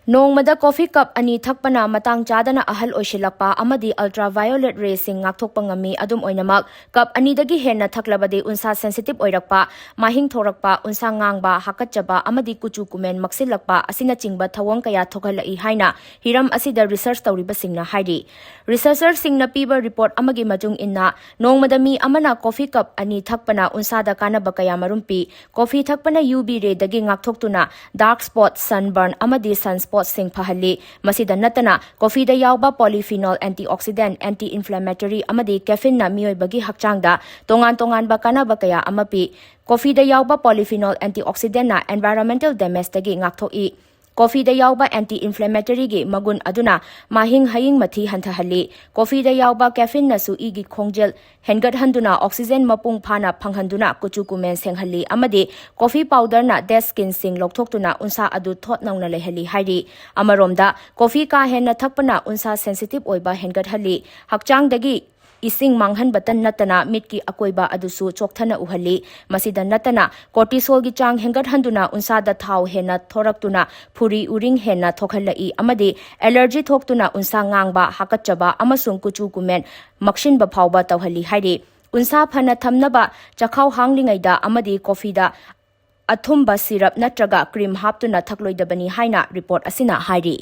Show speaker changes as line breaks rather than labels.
Nongmada coffee cup ani thakpana matang chadana ahal oisilakpa amadi ultraviolet rays sing ngakthokpa ngami adum oinamak cup ani dagi henna thaklabadi unsa sensitive oirakpa mahing thorakpa unsa ngangba hakatchaba amadi kuchu kumen maksilakpa asina chingba thawang kaya thokhalai haina hiram asida research tawriba singna haidi researcher singna piba report amagi majung inna nongmada mi amana coffee cup ani thakpana unsa da kanaba kaya marumpi coffee thakpana UV ray dagi ngakthokuna dark spot sunburn amadi sunspot sing phahali masida natana coffee da yawba polyphenol antioxidant anti-inflammatory amadi caffeine na mioi bagi hakchangda tongan ba kanaba kaya amapi coffee da yawba polyphenol antioxidant na environmental damage dagi ngakthoi coffee da yawba anti-inflammatory gi magun aduna mahing haying mathi hantahali coffee da yawba caffeine na su igi khongjel hengat handuna oxygen mapung phana phanghanduna kuchu kumen senghali amadi coffee powder na dead skin sing lokthokuna unsa adu thot nauna lehali hairi amaromda coffee ka henna thakpana unsa sensitive oiba hengat hali hakchang dagi ising manghan batan natana mitki akoiba adusu chokthana uhali masida natana cortisol gi chang hengat handuna unsa da thau hena thoraktuna phuri uring hena thokhalai amadi allergy thoktuna unsa ngangba hakatchaba amasung kuchu kumen makshin ba phawba tawhali hairi unsa phana thamnaba chakhau hanglingaida amadi coffee da athumba syrup natraga cream haptuna thakloidabani haina report asina hairi